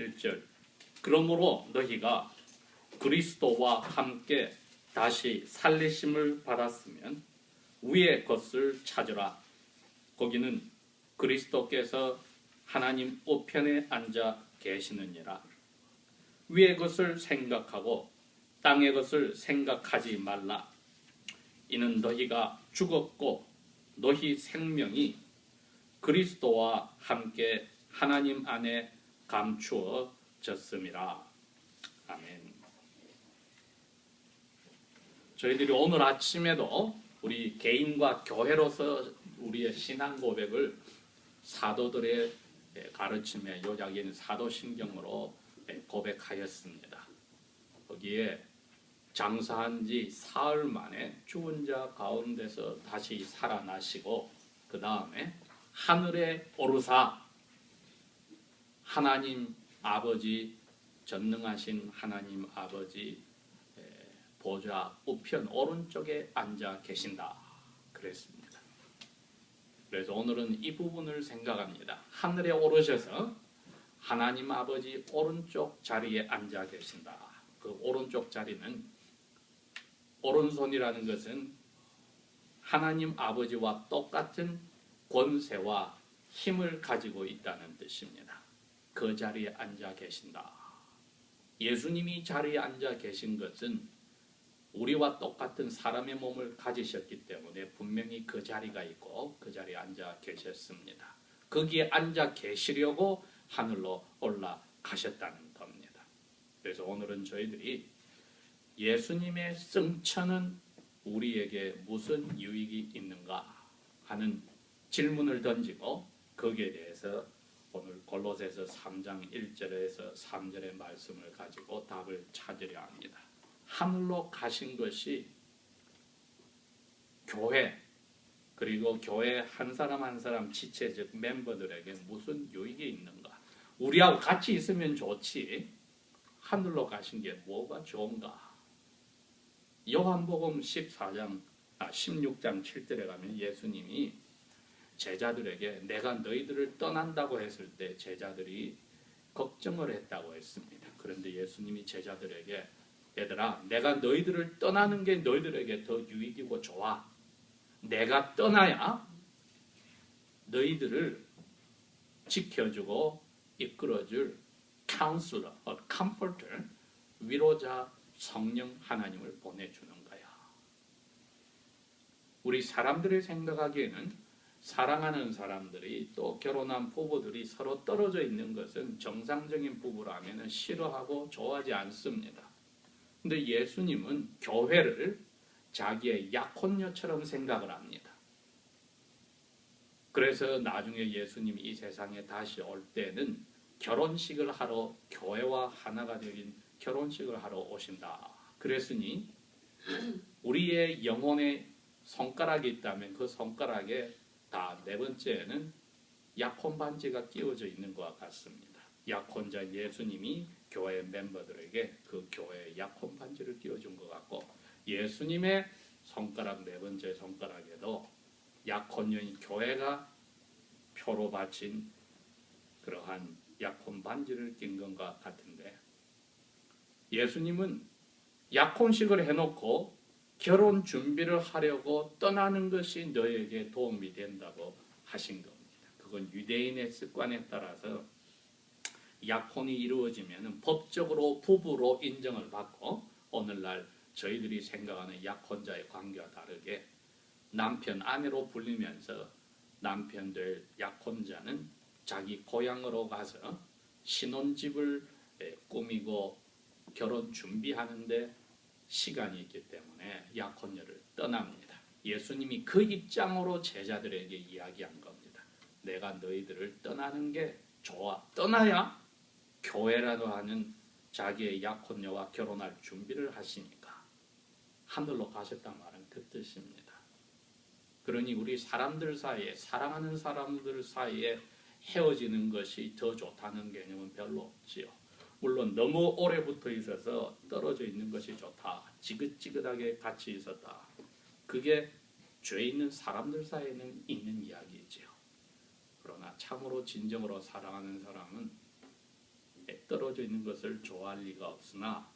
1절 그러므로 너희가 그리스도와 함께 다시 살리심을 받았으면 위의 것을 찾으라. 거기는 그리스도께서 하나님 우편에 앉아 계시느니라. 위의 것을 생각하고 땅의 것을 생각하지 말라. 이는 너희가 죽었고 너희 생명이 그리스도와 함께 하나님 안에 감추어졌음이라. 아멘. 저희들이 오늘 아침에도 우리 개인과 교회로서 우리의 신앙 고백을 사도들의 가르침에 요약인 사도신경으로 고백하였습니다. 거기에 장사한 지 사흘 만에 죽은 자 가운데서 다시 살아나시고 그 다음에 하늘에 오르사 하나님 아버지 전능하신 하나님 아버지 보좌 우편 오른쪽에 앉아 계신다 그랬습니다. 그래서 오늘은 이 부분을 생각합니다. 하늘에 오르셔서 하나님 아버지 오른쪽 자리에 앉아 계신다. 그 오른쪽 자리는 오른손이라는 것은 하나님 아버지와 똑같은 권세와 힘을 가지고 있다는 뜻입니다. 그 자리에 앉아 계신다. 예수님이 자리에 앉아 계신 것은 우리와 똑같은 사람의 몸을 가지셨기 때문에 분명히 그 자리가 있고 그 자리에 앉아 계셨습니다. 거기에 앉아 계시려고 하늘로 올라가셨다는 겁니다. 그래서 오늘은 저희들이 예수님의 승천은 우리에게 무슨 유익이 있는가 하는 질문을 던지고 거기에 대해서 오늘 골로새서 3장 1절에서 3절의 말씀을 가지고 답을 찾으려 합니다. 하늘로 가신 것이 교회 그리고 교회 한 사람 한 사람 지체 즉 멤버들에게 무슨 유익이 있는가? 우리하고 같이 있으면 좋지 하늘로 가신 게 뭐가 좋은가? 요한복음 16장 7절에 가면 예수님이 제자들에게 내가 너희들을 떠난다고 했을 때 제자들이 걱정을 했다고 했습니다. 그런데 예수님이 제자들에게 얘들아 내가 너희들을 떠나는 게 너희들에게 더 유익이고 좋아. 내가 떠나야 너희들을 지켜주고 이끌어줄 counselor, comforter, 위로자 성령 하나님을 보내주는 거야. 우리 사람들이 생각하기에는 사랑하는 사람들이 또 결혼한 부부들이 서로 떨어져 있는 것은 정상적인 부부라면 싫어하고 좋아하지 않습니다. 근데 예수님은 교회를 자기의 약혼녀처럼 생각을 합니다. 그래서 나중에 예수님이 이 세상에 다시 올 때는 결혼식을 하러 교회와 하나가 되긴 결혼식을 하러 오신다. 그랬으니 우리의 영혼에 손가락이 있다면 그 손가락에 다 네 번째는 약혼 반지가 끼워져 있는 것과 같습니다. 약혼자 예수님이 교회 멤버들에게 그 교회의 약혼 반지를 끼워준 것 같고 예수님의 손가락 네 번째 손가락에도 약혼녀인 교회가 표로 바친 그러한 약혼 반지를 낀 것과 같은데 예수님은 약혼식을 해놓고 결혼 준비를 하려고 떠나는 것이 너에게 도움이 된다고 하신 겁니다. 그건 유대인의 습관에 따라서 약혼이 이루어지면 법적으로 부부로 인정을 받고 오늘날 저희들이 생각하는 약혼자의 관계와 다르게 남편 아내로 불리면서 남편 될 약혼자는 자기 고향으로 가서 신혼집을 꾸미고 결혼 준비하는데 시간이 있기 때문에 약혼녀를 떠납니다. 예수님이 그 입장으로 제자들에게 이야기한 겁니다. 내가 너희들을 떠나는 게 좋아. 떠나야 교회라도 하는 자기의 약혼녀와 결혼할 준비를 하시니까 하늘로 가셨단 말은 그 뜻입니다. 그러니 우리 사람들 사이에 사랑하는 사람들 사이에 헤어지는 것이 더 좋다는 개념은 별로 없지요. 물론 너무 오래 붙어 있어서 떨어져 있는 것이 좋다. 지긋지긋하게 같이 있었다. 그게 죄 있는 사람들 사이에는 있는 이야기지요. 그러나 참으로 진정으로 사랑하는 사람은 떨어져 있는 것을 좋아할 리가 없으나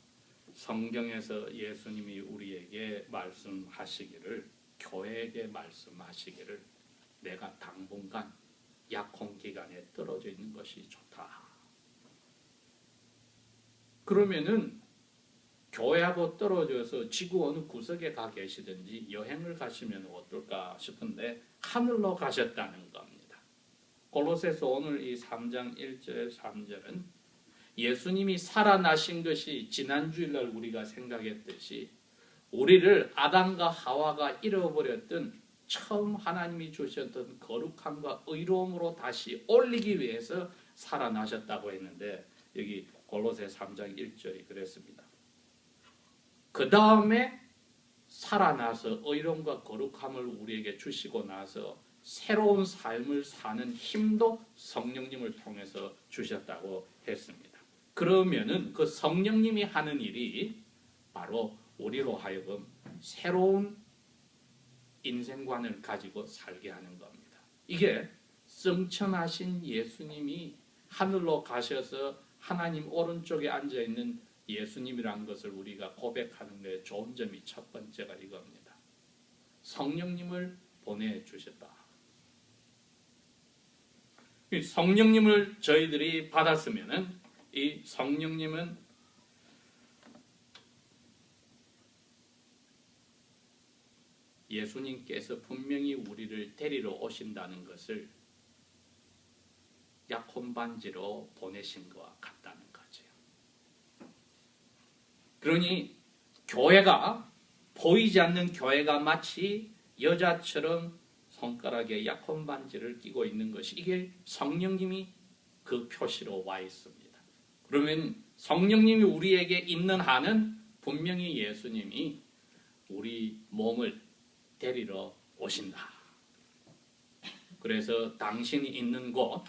성경에서 예수님이 우리에게 말씀하시기를, 교회에게 말씀하시기를, 내가 당분간 약혼 기간에 떨어져 있는 것이 좋다. 그러면은 교회하고 떨어져서 지구 어느 구석에 가 계시든지 여행을 가시면 어떨까 싶은데 하늘로 가셨다는 겁니다. 골로새서 오늘 이 3장 1절 3절은 예수님이 살아나신 것이 지난 주일날 우리가 생각했듯이 우리를 아담과 하와가 잃어버렸던 처음 하나님이 주셨던 거룩함과 의로움으로 다시 올리기 위해서 살아나셨다고 했는데 여기 골로새 3장 1절이 그랬습니다. 그 다음에 살아나서 의로움과 거룩함을 우리에게 주시고 나서 새로운 삶을 사는 힘도 성령님을 통해서 주셨다고 했습니다. 그러면은 그 성령님이 하는 일이 바로 우리로 하여금 새로운 인생관을 가지고 살게 하는 겁니다. 이게 성천하신 예수님이 하늘로 가셔서 하나님 오른쪽에 앉아있는 예수님이라는 것을 우리가 고백하는 데 좋은 점이 첫 번째가 이겁니다. 성령님을 보내주셨다. 성령님을 저희들이 받았으면 이 성령님은 예수님께서 분명히 우리를 데리러 오신다는 것을 약혼 반지로 보내신 것과 같다는 거죠. 그러니 교회가 보이지 않는 교회가 마치 여자처럼 손가락에 약혼 반지를 끼고 있는 것이 이게 성령님이 그 표시로 와 있습니다. 그러면 성령님이 우리에게 있는 한은 분명히 예수님이 우리 몸을 데리러 오신다. 그래서 당신이 있는 곳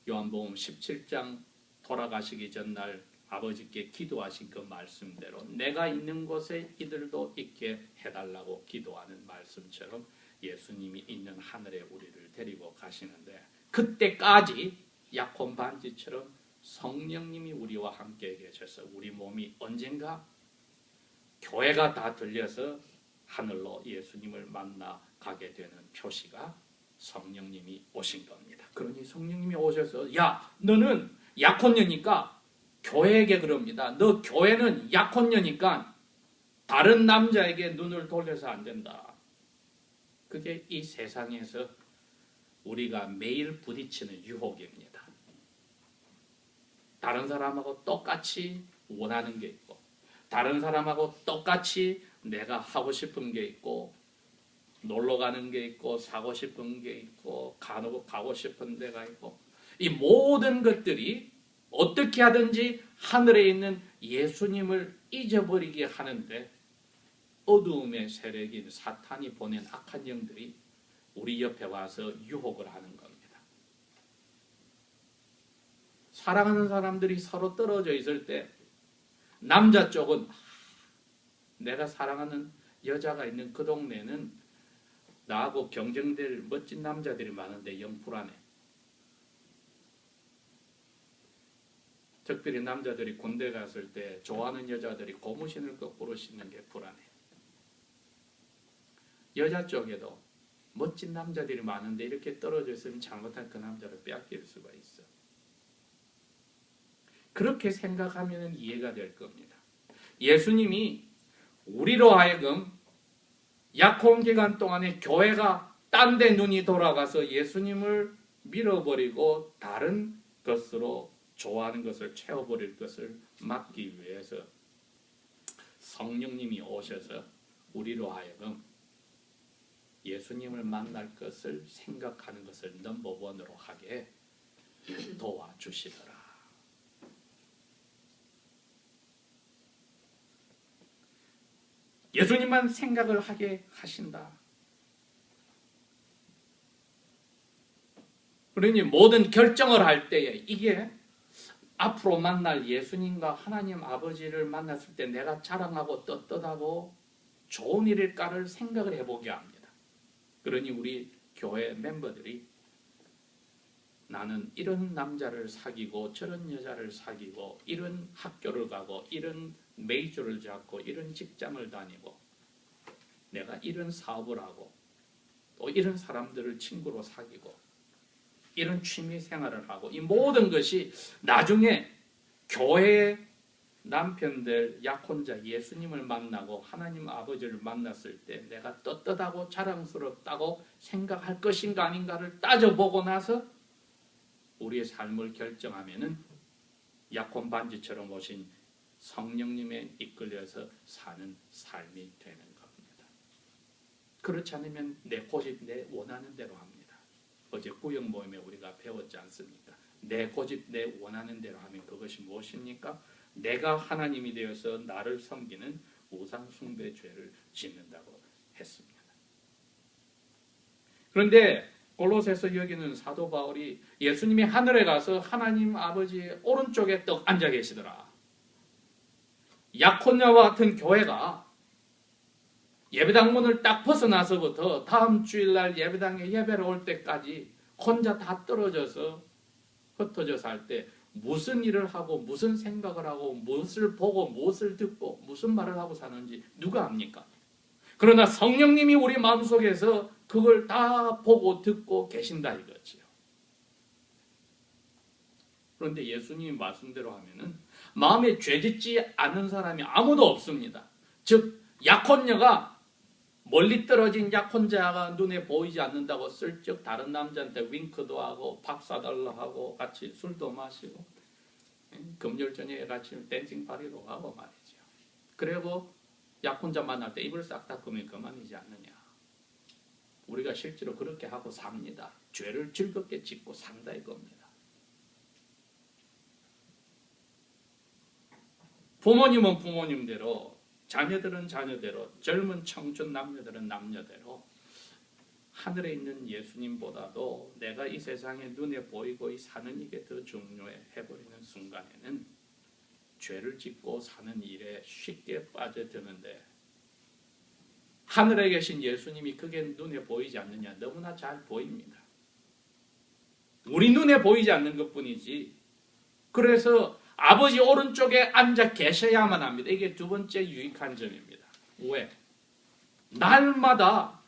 요한복음 17장 돌아가시기 전날 아버지께 기도하신 그 말씀대로 내가 있는 곳에 이들도 있게 해달라고 기도하는 말씀처럼 예수님이 있는 하늘에 우리를 데리고 가시는데 그때까지 약혼 반지처럼 성령님이 우리와 함께 계셔서 우리 몸이 언젠가 교회가 다 들려서 하늘로 예수님을 만나 가게 되는 표시가 성령님이 오신 겁니다. 그러니 성령님이 오셔서 야 너는 약혼녀니까 교회에게 그럽니다. 너 교회는 약혼녀니까 다른 남자에게 눈을 돌려서 안 된다. 그게 이 세상에서 우리가 매일 부딪히는 유혹입니다. 다른 사람하고 똑같이 원하는 게 있고 다른 사람하고 똑같이 내가 하고 싶은 게 있고 놀러 가는 게 있고 사고 싶은 게 있고 가고 싶은 데가 있고 이 모든 것들이 어떻게 하든지 하늘에 있는 예수님을 잊어버리게 하는데 어두움의 세력인 사탄이 보낸 악한 영들이 우리 옆에 와서 유혹을 하는 겁니다. 사랑하는 사람들이 서로 떨어져 있을 때 남자 쪽은 내가 사랑하는 여자가 있는 그 동네는 나하고 경쟁될 멋진 남자들이 많은데 영 불안해. 특별히 남자들이 군대 갔을 때 좋아하는 여자들이 고무신을 거꾸로 신는 게 불안해. 여자 쪽에도 멋진 남자들이 많은데 이렇게 떨어져 있으면 잘못한 그 남자를 빼앗길 수가 있어. 그렇게 생각하면 이해가 될 겁니다. 예수님이 우리로 하여금 약혼 기간 동안에 교회가 딴 데 눈이 돌아가서 예수님을 밀어버리고 다른 것으로 좋아하는 것을 채워버릴 것을 막기 위해서 성령님이 오셔서 우리로 하여금 예수님을 만날 것을 생각하는 것을 넘버원으로 하게 도와주시더라. 예수님만 생각을 하게 하신다. 그러니 모든 결정을 할 때에 이게 앞으로 만날 예수님과 하나님 아버지를 만났을 때 내가 자랑하고 떳떳하고 좋은 일일까를 생각을 해보게 합니다. 그러니 우리 교회 멤버들이 나는 이런 남자를 사귀고 저런 여자를 사귀고 이런 학교를 가고 이런 메이저를 잡고 이런 직장을 다니고 내가 이런 사업을 하고 또 이런 사람들을 친구로 사귀고 이런 취미 생활을 하고 이 모든 것이 나중에 교회의 남편들 약혼자 예수님을 만나고 하나님 아버지를 만났을 때 내가 떳떳하고 자랑스럽다고 생각할 것인가 아닌가를 따져보고 나서 우리의 삶을 결정하면은 약혼 반지처럼 오신 성령님에 이끌려서 사는 삶이 되는 겁니다. 그렇지 않으면 내 고집 내 원하는 대로 합니다. 어제 구역 모임에 우리가 배웠지 않습니까? 내 고집 내 원하는 대로 하면 그것이 무엇입니까? 내가 하나님이 되어서 나를 섬기는 우상 숭배 죄를 짓는다고 했습니다. 그런데 골로새서 여기는 사도 바울이 예수님이 하늘에 가서 하나님 아버지의 오른쪽에 떡 앉아 계시더라. 약혼녀와 같은 교회가 예배당 문을 딱 벗어나서부터 다음 주일날 예배당에 예배를 올 때까지 혼자 다 떨어져서 흩어져서 할 때 무슨 일을 하고 무슨 생각을 하고 무엇을 보고 무엇을 듣고 무슨 말을 하고 사는지 누가 압니까? 그러나 성령님이 우리 마음속에서 그걸 다 보고 듣고 계신다 이거지요. 그런데 예수님이 말씀대로 하면은 마음에 죄짓지 않은 사람이 아무도 없습니다. 즉 약혼녀가 멀리 떨어진 약혼자가 눈에 보이지 않는다고 슬쩍 다른 남자한테 윙크도 하고 밥 사달라 하고 같이 술도 마시고 금요일 저녁에 같이 댄싱 파티도 가고 말이죠. 그리고 약혼자 만날 때 입을 싹 닦으면 그만이지 않느냐. 우리가 실제로 그렇게 하고 삽니다. 죄를 즐겁게 짓고 산다 이겁니다. 부모님은 부모님대로 자녀들은 자녀대로 젊은 청춘 남녀들은 남녀대로 하늘에 있는 예수님보다도 내가 이 세상에 눈에 보이고 사는 이게 더 중요해 해버리는 순간에는 죄를 짓고 사는 일에 쉽게 빠져드는데 하늘에 계신 예수님이 그게 눈에 보이지 않느냐? 너무나 잘 보입니다. 우리 눈에 보이지 않는 것뿐이지. 그래서 아버지 오른쪽에 앉아 계셔야만 합니다. 이게 두 번째 유익한 점입니다. 왜? 날마다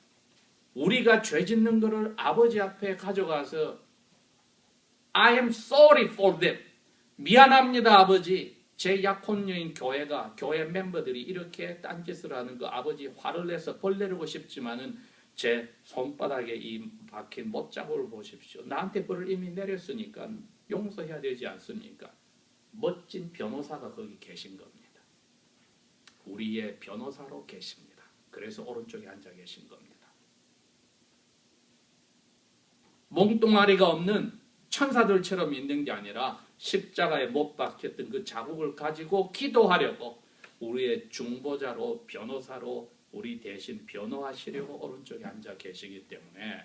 우리가 죄 짓는 것을 아버지 앞에 가져가서 I am sorry for them. 미안합니다 아버지. 제 약혼녀인 교회가 교회 멤버들이 이렇게 딴짓을 하는 거 아버지 화를 내서 벌내리고 싶지만은 제 손바닥에 이 박힌 못자국을 보십시오. 나한테 벌을 이미 내렸으니까 용서해야 되지 않습니까? 멋진 변호사가 거기 계신 겁니다. 우리의 변호사로 계십니다. 그래서 오른쪽에 앉아 계신 겁니다. 몽뚱아리가 없는 천사들처럼 있는 게 아니라 십자가에 못 박혔던 그 자국을 가지고 기도하려고 우리의 중보자로 변호사로 우리 대신 변호하시려고 오른쪽에 앉아 계시기 때문에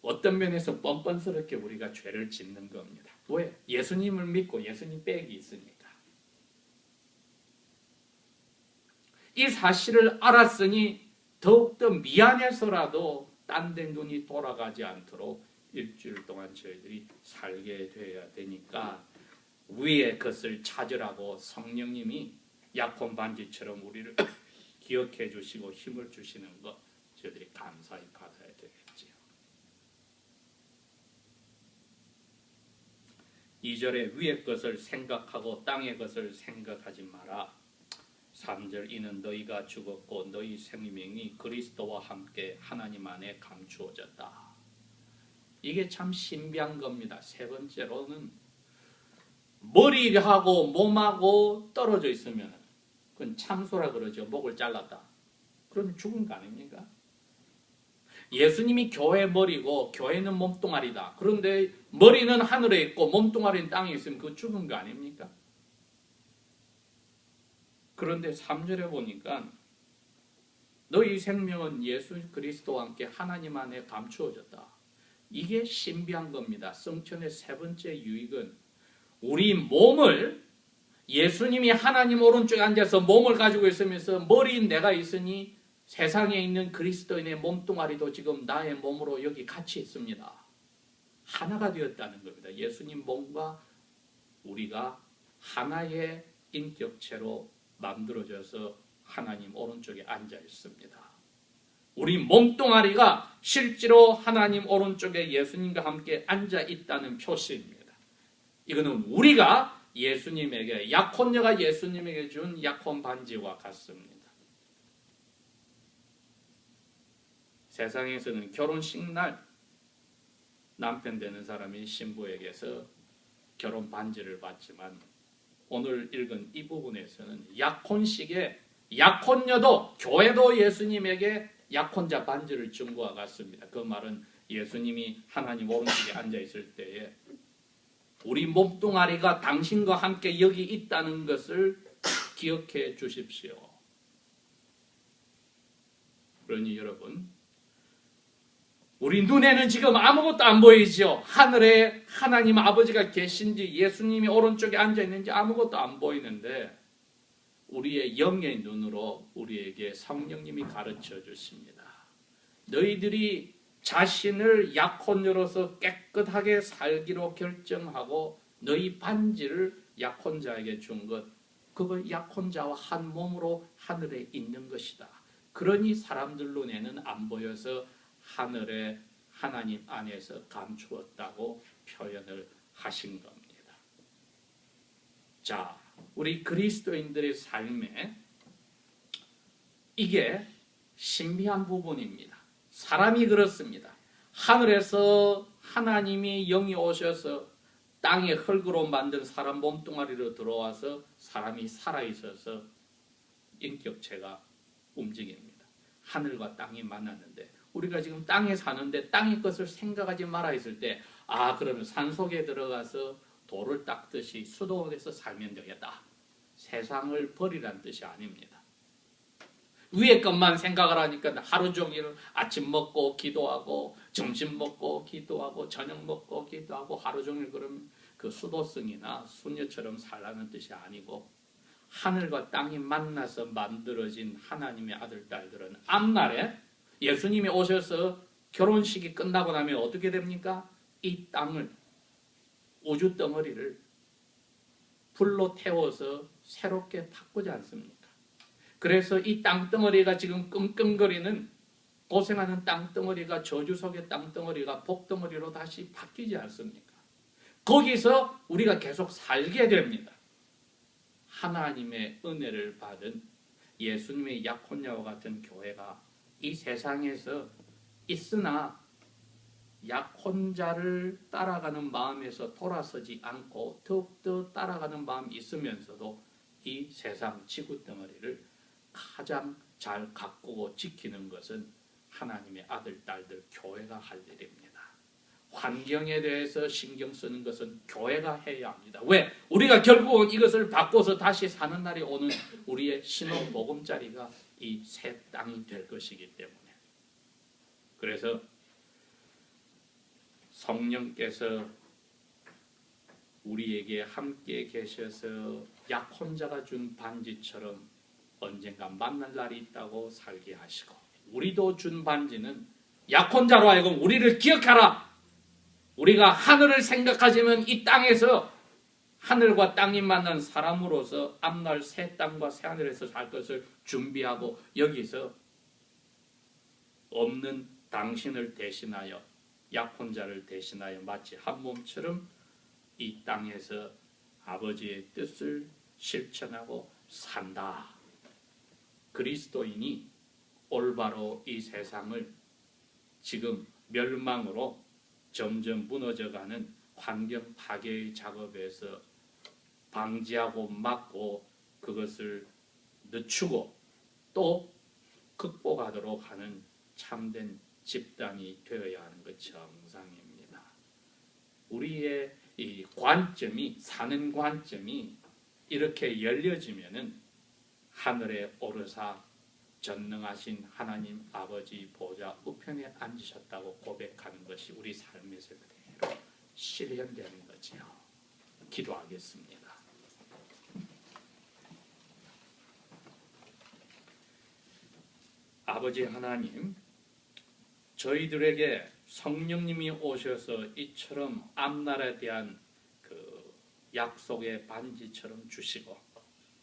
어떤 면에서 뻔뻔스럽게 우리가 죄를 짓는 겁니다. 왜? 예수님을 믿고 예수님 백이 있으니까. 이 사실을 알았으니 더욱더 미안해서라도 딴 데 눈이 돌아가지 않도록 일주일 동안 저희들이 살게 되어야 되니까 위의 것을 찾으라고 성령님이 약혼 반지처럼 우리를 기억해 주시고 힘을 주시는 것 저희들이 감사히 받아야 되겠지요. 2절에 위의 것을 생각하고 땅의 것을 생각하지 마라. 3절 이는 너희가 죽었고 너희 생명이 그리스도와 함께 하나님 안에 감추어졌다. 이게 참 신비한 겁니다. 세 번째로는 머리하고 몸하고 떨어져 있으면 그건 참소라 그러죠. 목을 잘랐다. 그러면 죽은 거 아닙니까? 예수님이 교회 머리고 교회는 몸뚱아리다. 그런데 머리는 하늘에 있고 몸뚱아리는 땅에 있으면 그거 죽은 거 아닙니까? 그런데 3절에 보니까 너희 생명은 예수 그리스도와 함께 하나님 안에 감추어졌다. 이게 신비한 겁니다. 성천의 세 번째 유익은 우리 몸을 예수님이 하나님 오른쪽에 앉아서 몸을 가지고 있으면서 머리인 내가 있으니 세상에 있는 그리스도인의 몸뚱아리도 지금 나의 몸으로 여기 같이 있습니다. 하나가 되었다는 겁니다. 예수님 몸과 우리가 하나의 인격체로 만들어져서 하나님 오른쪽에 앉아 있습니다. 우리 몸뚱아리가 실제로 하나님 오른쪽에 예수님과 함께 앉아 있다는 표시입니다. 이거는 우리가 예수님에게, 약혼녀가 예수님에게 준 약혼 반지와 같습니다. 세상에서는 결혼식 날 남편 되는 사람이 신부에게서 결혼 반지를 받지만 오늘 읽은 이 부분에서는 약혼식에 약혼녀도, 교회도 예수님에게 약혼자 반지를 준 것과 같습니다. 그 말은 예수님이 하나님 오른쪽에 앉아 있을 때에 우리 몸뚱아리가 당신과 함께 여기 있다는 것을 기억해 주십시오. 그러니 여러분, 우리 눈에는 지금 아무것도 안 보이죠. 하늘에 하나님 아버지가 계신지 예수님이 오른쪽에 앉아 있는지 아무것도 안 보이는데 우리의 영의 눈으로 우리에게 성령님이 가르쳐 주십니다. 너희들이 자신을 약혼녀로서 깨끗하게 살기로 결정하고 너희 반지를 약혼자에게 준 것, 그거 약혼자와 한 몸으로 하늘에 있는 것이다. 그러니 사람들 눈에는 안 보여서 하늘에 하나님 안에서 감추었다고 표현을 하신 겁니다. 자, 우리 그리스도인들의 삶에 이게 신비한 부분입니다. 사람이 그렇습니다. 하늘에서 하나님이 영이 오셔서 땅의 흙으로 만든 사람 몸뚱아리로 들어와서 사람이 살아있어서 인격체가 움직입니다. 하늘과 땅이 만났는데 우리가 지금 땅에 사는데 땅의 것을 생각하지 말아 있을 때 그러면 산속에 들어가서 돌을 닦듯이 수도원에서 살면 되겠다. 세상을 버리란 뜻이 아닙니다. 위의 것만 생각을 하니까 하루 종일 아침 먹고 기도하고 점심 먹고 기도하고 저녁 먹고 기도하고 하루 종일 그럼 그 수도승이나 수녀처럼 살라는 뜻이 아니고 하늘과 땅이 만나서 만들어진 하나님의 아들 딸들은 앞날에 예수님이 오셔서 결혼식이 끝나고 나면 어떻게 됩니까? 이 땅을, 우주 덩어리를 불로 태워서 새롭게 바꾸지 않습니까? 그래서 이 땅덩어리가 지금 끙끙거리는 고생하는 땅덩어리가 저주 속의 땅덩어리가 복덩어리로 다시 바뀌지 않습니까? 거기서 우리가 계속 살게 됩니다. 하나님의 은혜를 받은 예수님의 약혼녀와 같은 교회가 이 세상에서 있으나 약혼자를 따라가는 마음에서 돌아서지 않고 더욱더 따라가는 마음이 있으면서도 이 세상 지구덩어리를 가장 잘 가꾸고 지키는 것은 하나님의 아들, 딸들, 교회가 할 일입니다. 환경에 대해서 신경 쓰는 것은 교회가 해야 합니다. 왜? 우리가 결국은 이것을 바꿔서 다시 사는 날이 오는 우리의 신혼 보금자리가 이 새 땅이 될 것이기 때문에. 그래서 성령께서 우리에게 함께 계셔서 약혼자가 준 반지처럼 언젠가 만날 날이 있다고 살게 하시고, 우리도 준 반지는 약혼자로 하여금 우리를 기억하라. 우리가 하늘을 생각하지만 이 땅에서 하늘과 땅이 만난 사람으로서 앞날 새 땅과 새 하늘에서 살 것을 준비하고 여기서 없는 당신을 대신하여 약혼자를 대신하여 마치 한 몸처럼 이 땅에서 아버지의 뜻을 실천하고 산다. 그리스도인이 올바로 이 세상을 지금 멸망으로 점점 무너져가는 환경 파괴의 작업에서 방지하고 막고 그것을 늦추고 또 극복하도록 하는 참된 집단이 되어야 하는 것 정상입니다. 우리의 이 관점이, 사는 관점이 이렇게 열려지면은 하늘에 오르사 전능하신 하나님 아버지 보좌 우편에 앉으셨다고 고백하는 것이 우리 삶에서 그대로 실현되는 거지요. 기도하겠습니다. 아버지 하나님, 저희들에게 성령님이 오셔서 이처럼 앞날에 대한 그 약속의 반지처럼 주시고,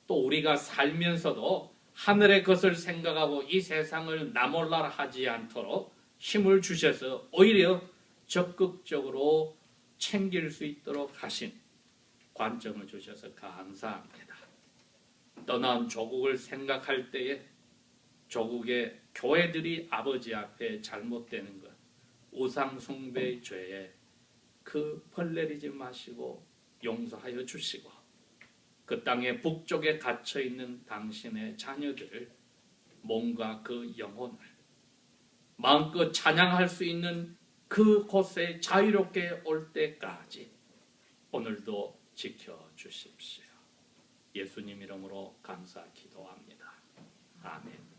또 우리가 살면서도 하늘의 것을 생각하고 이 세상을 나 몰라라 하지 않도록 힘을 주셔서 오히려 적극적으로 챙길 수 있도록 하신 관점을 주셔서 감사합니다. 떠난 조국을 생각할 때에 조국의 교회들이 아버지 앞에 잘못되는 것, 우상 숭배의 죄에 그 벌 내리지 마시고 용서하여 주시고, 그 땅의 북쪽에 갇혀 있는 당신의 자녀들을 몸과 그 영혼을 마음껏 찬양할 수 있는 그 곳에 자유롭게 올 때까지 오늘도 지켜 주십시오. 예수님 이름으로 감사 기도합니다. 아멘.